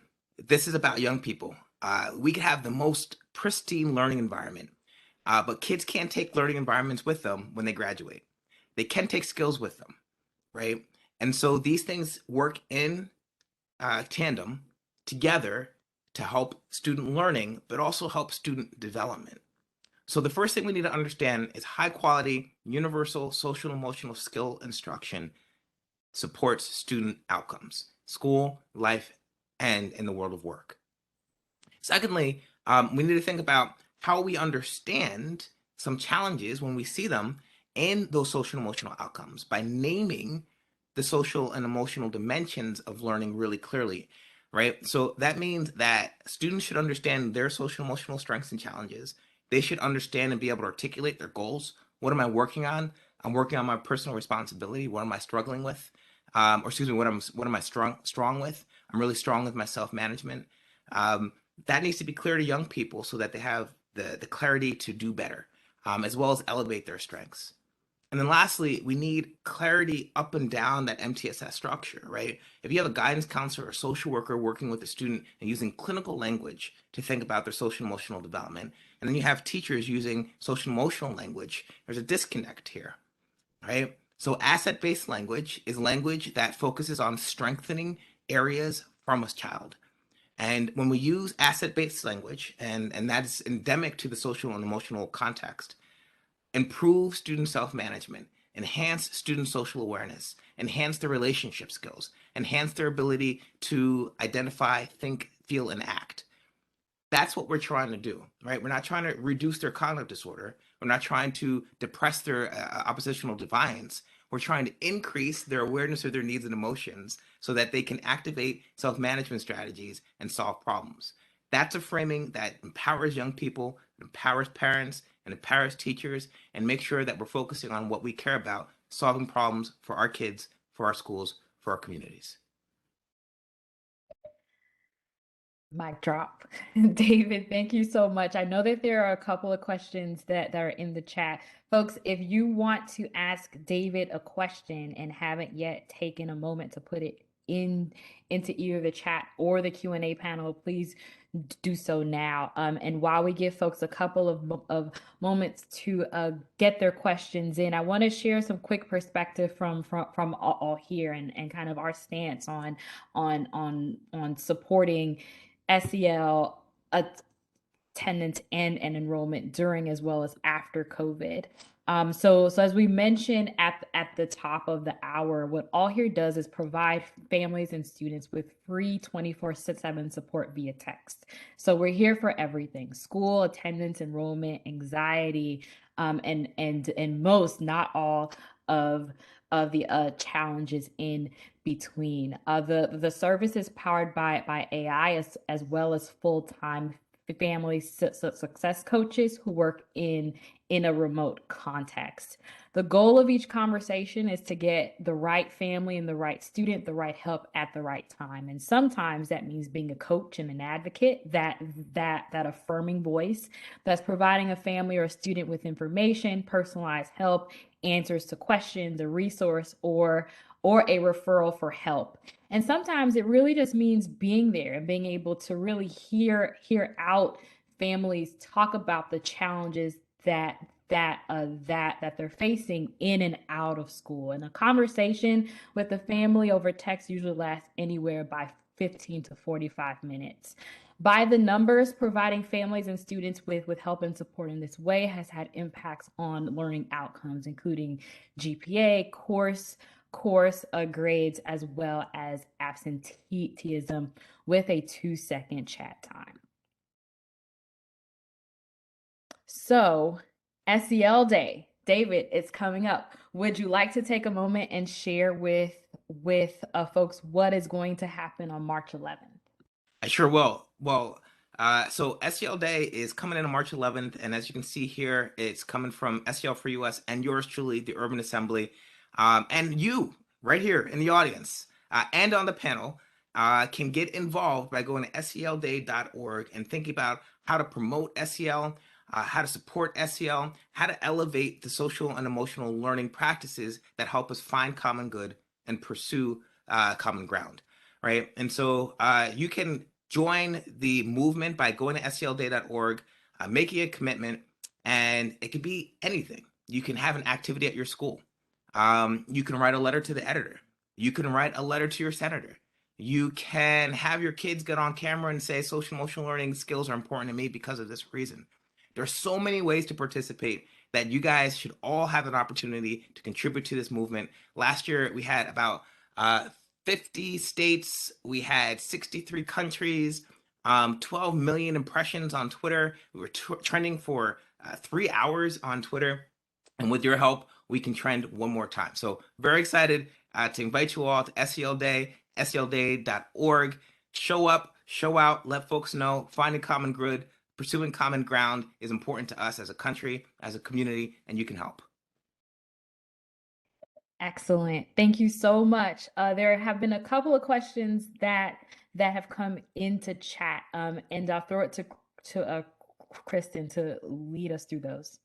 this is about young people. We could have the most pristine learning environment, but kids can't take learning environments with them when they graduate. They can take skills with them, right? And so these things work in tandem together to help student learning, but also help student development. So the first thing we need to understand is high quality, universal social and emotional skill instruction supports student outcomes, school, life, and in the world of work. Secondly, we need to think about how we understand some challenges when we see them in those social and emotional outcomes by naming the social and emotional dimensions of learning really clearly, right? So that means that students should understand their social and emotional strengths and challenges. They should understand and be able to articulate their goals. What am I working on? I'm working on my personal responsibility. What am I struggling with? Or excuse me, what am I strong with? I'm really strong with my self-management. That needs to be clear to young people so that they have the clarity to do better, as well as elevate their strengths. And then lastly, we need clarity up and down that MTSS structure, right? If you have a guidance counselor or social worker working with a student and using clinical language to think about their social emotional development, and then you have teachers using social emotional language, there's a disconnect here, right? So asset-based language is language that focuses on strengthening areas from a child. And when we use asset-based language, and that's endemic to the social and emotional context, improve student self-management, enhance student social awareness, enhance their relationship skills, enhance their ability to identify, think, feel, and act. That's what we're trying to do, right? We're not trying to reduce their cognitive disorder. We're not trying to depress their oppositional defiance. We're trying to increase their awareness of their needs and emotions so that they can activate self-management strategies and solve problems. That's a framing that empowers young people, empowers parents, and empowers teachers, and make sure that we're focusing on what we care about, solving problems for our kids, for our schools, for our communities. Mic drop. David, thank you so much. I know that there are a couple of questions that are in the chat. Folks, if you want to ask David a question and haven't yet taken a moment to put it into either the chat or the Q&A panel, please do so now. And while we give folks a couple of moments to get their questions in, I want to share some quick perspective from all here and kind of our stance on supporting SEL attendance and enrollment during as well as after COVID. So as we mentioned at the top of the hour, what All Here does is provide families and students with free 24/7 support via text. So we're here for everything: school, attendance, enrollment, anxiety, and most, not all, of the challenges in between. The service is powered by AI as well as full-time family success coaches who work in a remote context. The goal of each conversation is to get the right family and the right student the right help at the right time. And sometimes that means being a coach and an advocate, that affirming voice that's providing a family or a student with information, personalized help, answers to questions, a resource, or a referral for help. And sometimes it really just means being there and being able to really hear out families talk about the challenges that they're facing in and out of school. And a conversation with the family over text usually lasts anywhere by 15 to 45 minutes. By the numbers, providing families and students with help and support in this way has had impacts on learning outcomes, including GPA, course grades, as well as absenteeism, with a 2-second chat time. So, SEL Day, David, it's coming up. Would you like to take a moment and share with folks what is going to happen on March 11th? I sure will. Well, so SEL Day is coming in on March 11th, and as you can see here, it's coming from SEL for US and yours truly, the Urban Assembly, and you right here in the audience and on the panel can get involved by going to selday.org and thinking about how to promote SEL, how to support SEL, how to elevate the social and emotional learning practices that help us find common good and pursue common ground, right? And so you can join the movement by going to selday.org, making a commitment, and it could be anything. You can have an activity at your school. You can write a letter to the editor. You can write a letter to your senator. You can have your kids get on camera and say social emotional learning skills are important to me because of this reason. There are so many ways to participate that you guys should all have an opportunity to contribute to this movement. Last year, we had about 50 states. We had 63 countries, 12 million impressions on Twitter. We were trending for 3 hours on Twitter. And with your help, we can trend one more time. So very excited to invite you all to SEL Day, selday.org. Show up, show out, let folks know, finding common good, pursuing common ground is important to us as a country, as a community, and you can help. Excellent. Thank you so much. There have been a couple of questions that have come into chat, and I'll throw it to Kristen to lead us through those.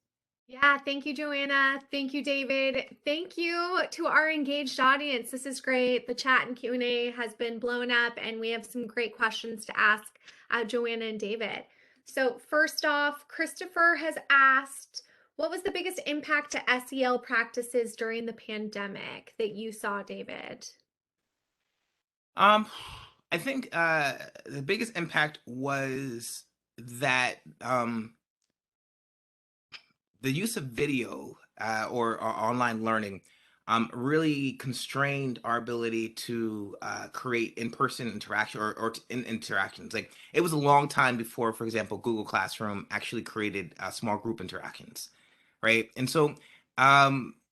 Yeah, thank you, Joanna. Thank you, David. Thank you to our engaged audience. This is great. The chat and Q&A has been blown up, and we have some great questions to ask Joanna and David. So first off, Christopher has asked, what was the biggest impact to SEL practices during the pandemic that you saw, David? I think the biggest impact was that the use of video or online learning really constrained our ability to create in-person interaction or interactions. Like, it was a long time before, for example, Google Classroom actually created small group interactions, right? And so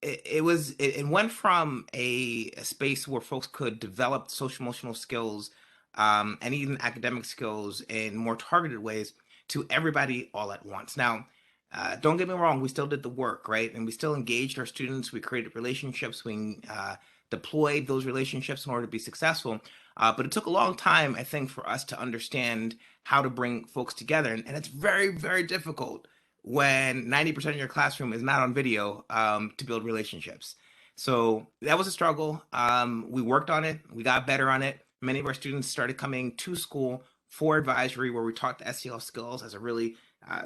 it went from a space where folks could develop social emotional skills and even academic skills in more targeted ways to everybody all at once. Now, don't get me wrong, we still did the work, right? And we still engaged our students. We created relationships. We deployed those relationships in order to be successful. But it took a long time, I think, for us to understand how to bring folks together. And it's very, very difficult when 90% of your classroom is not on video to build relationships. So that was a struggle. We worked on it. We got better on it. Many of our students started coming to school for advisory, where we taught the SEL skills as a really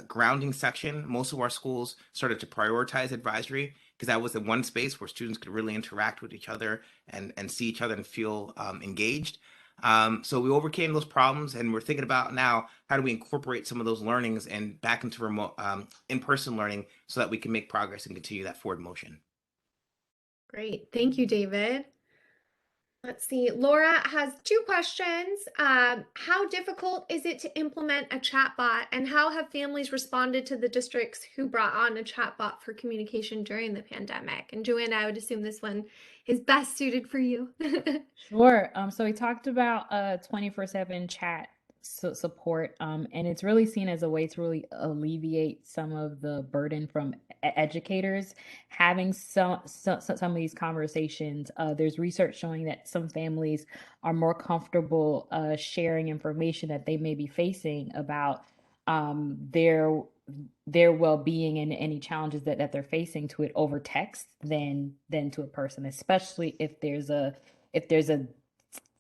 grounding section. Most of our schools started to prioritize advisory because that was the one space where students could really interact with each other and see each other and feel engaged. So we overcame those problems, and we're thinking about now how do we incorporate some of those learnings and back into remote in-person learning so that we can make progress and continue that forward motion. Great. Thank you, David. Let's see. Laura has two questions. How difficult is it to implement a chatbot, and how have families responded to the districts who brought on a chatbot for communication during the pandemic? And Joanna, I would assume this one is best suited for you. Sure. So we talked about 24/7 chat support, and it's really seen as a way to really alleviate some of the burden from educators having some of these conversations. There's research showing that some families are more comfortable sharing information that they may be facing about their well-being and any challenges that they're facing to it over text than to a person, especially if there's a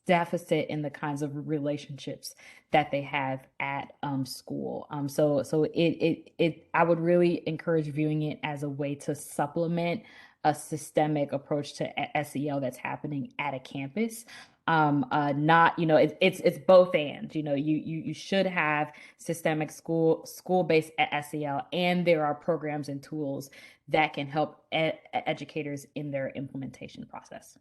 deficit in the kinds of relationships that they have at school. So it I would really encourage viewing it as a way to supplement a systemic approach to SEL that's happening at a campus. Not, it's both and, you should have systemic school-based SEL, and there are programs and tools that can help educators in their implementation process.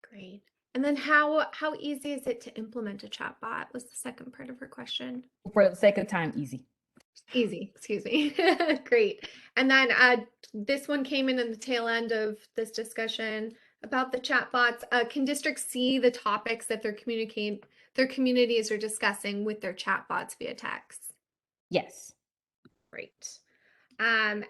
Great. And then how easy is it to implement a chatbot was the second part of her question. For the sake of time, easy. Easy, excuse me. Great. And then this one came in the tail end of this discussion about the chatbots. Can districts see the topics that their communities are discussing with their chatbots via text? Yes. Great. And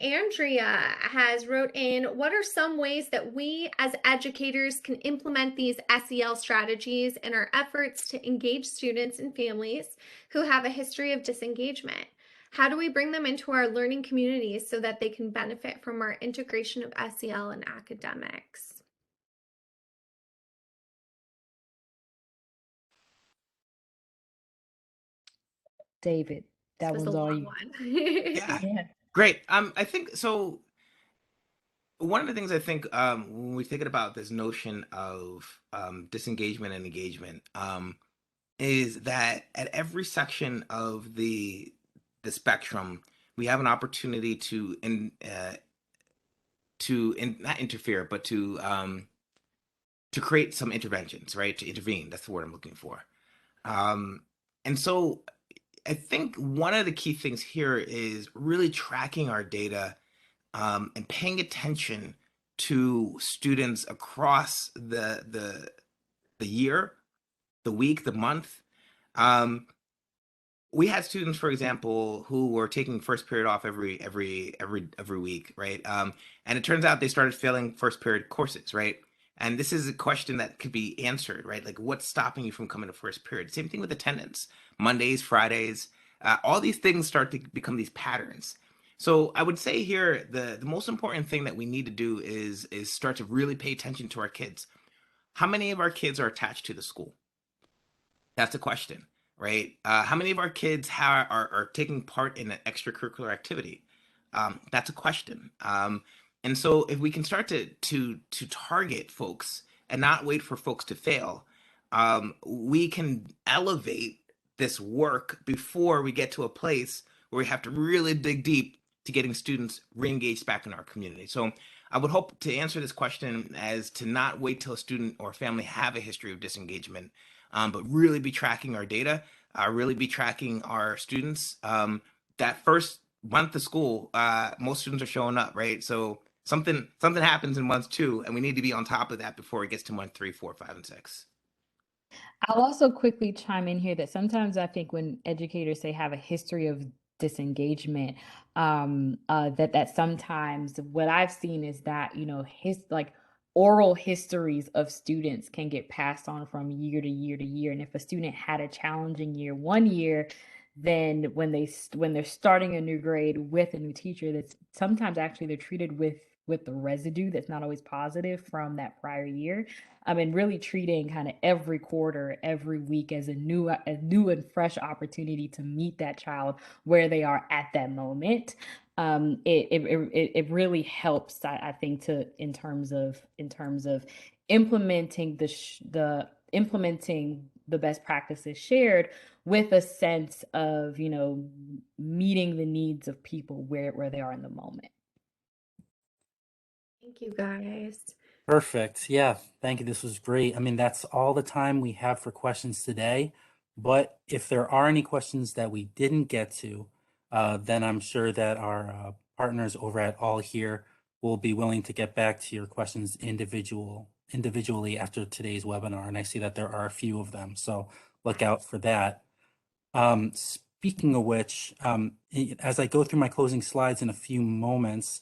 Andrea has wrote in, what are some ways that we as educators can implement these SEL strategies in our efforts to engage students and families who have a history of disengagement? How do we bring them into our learning communities so that they can benefit from our integration of SEL and academics? David, that This was one's a all long you. one. Yeah, Yeah. great. I think so. One of the things I think when we're thinking about this notion of disengagement and engagement is that at every section of the spectrum, we have an opportunity not interfere, but to create some interventions, right? To intervene. That's the word I'm looking for. Um, and so I think one of the key things here is really tracking our data and paying attention to students across the year, the week, the month. Um, we had students, for example, who were taking first period off every week, right? And it turns out they started failing first period courses, right? And this is a question that could be answered, right? Like, what's stopping you from coming to first period? Same thing with attendance, Mondays, Fridays, all these things start to become these patterns. So I would say here the most important thing that we need to do is start to really pay attention to our kids. How many of our kids are attached to the school? That's a question, right? How many of our kids are taking part in an extracurricular activity? That's a question. And so if we can start to target folks and not wait for folks to fail, we can elevate this work before we get to a place where we have to really dig deep to getting students re-engaged back in our community. So I would hope to answer this question as to not wait till a student or family have a history of disengagement, but really be tracking our data, really be tracking our students. That first month of school, most students are showing up, right? So something happens in month 2, and we need to be on top of that before it gets to month 3, 4, 5, and 6. I'll also quickly chime in here that sometimes I think when educators say have a history of disengagement, that sometimes what I've seen is that, oral histories of students can get passed on from year to year to year. And if a student had a challenging year one year, then when they're starting a new grade with a new teacher, that's sometimes actually they're treated with the residue that's not always positive from that prior year. And really treating kind of every quarter, every week as a new and fresh opportunity to meet that child where they are at that moment. It really helps, I think, in terms of implementing implementing the best practices shared with a sense of, meeting the needs of people where they are in the moment. Thank you, guys. Perfect. Yeah, thank you. This was great. I mean, that's all the time we have for questions today. But if there are any questions that we didn't get to, then I'm sure that our partners over at All Here will be willing to get back to your questions individually after today's webinar. And I see that there are a few of them, so look out for that. Speaking of which, as I go through my closing slides in a few moments,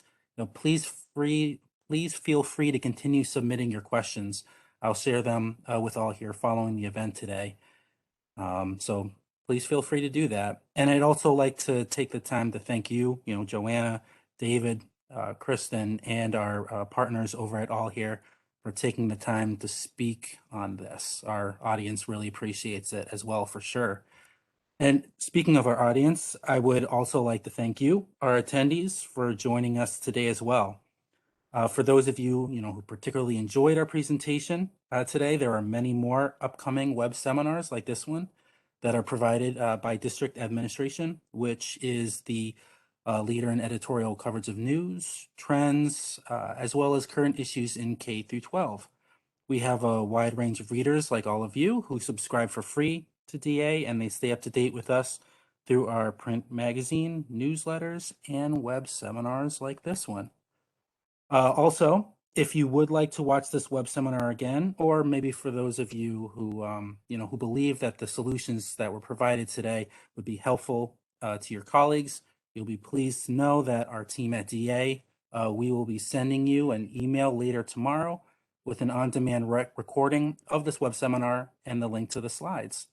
please feel free to continue submitting your questions. I'll share them with All Here following the event today. So please feel free to do that. And I'd also like to take the time to thank you, Joanna, David, Kristen, and our partners over at All Here for taking the time to speak on this. Our audience really appreciates it as well, for sure. And speaking of our audience, I would also like to thank you, our attendees, for joining us today as well. For those of you, who particularly enjoyed our presentation today, there are many more upcoming web seminars like this one that are provided by District Administration, which is the leader in editorial coverage of news, trends, as well as current issues in K through 12. We have a wide range of readers like all of you who subscribe for free to DA, and they stay up to date with us through our print magazine, newsletters, and web seminars like this one. Also, if you would like to watch this web seminar again, or maybe for those of you who, who believe that the solutions that were provided today would be helpful to your colleagues, you'll be pleased to know that our team at DA, we will be sending you an email later tomorrow with an on-demand recording of this web seminar and the link to the slides.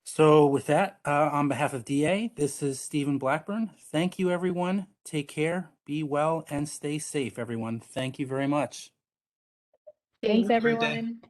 So with that, on behalf of DA, this is Stephen Blackburn. Thank you, everyone. Take care, be well, and stay safe, everyone. Thank you very much. Thanks, Have a great day. everyone.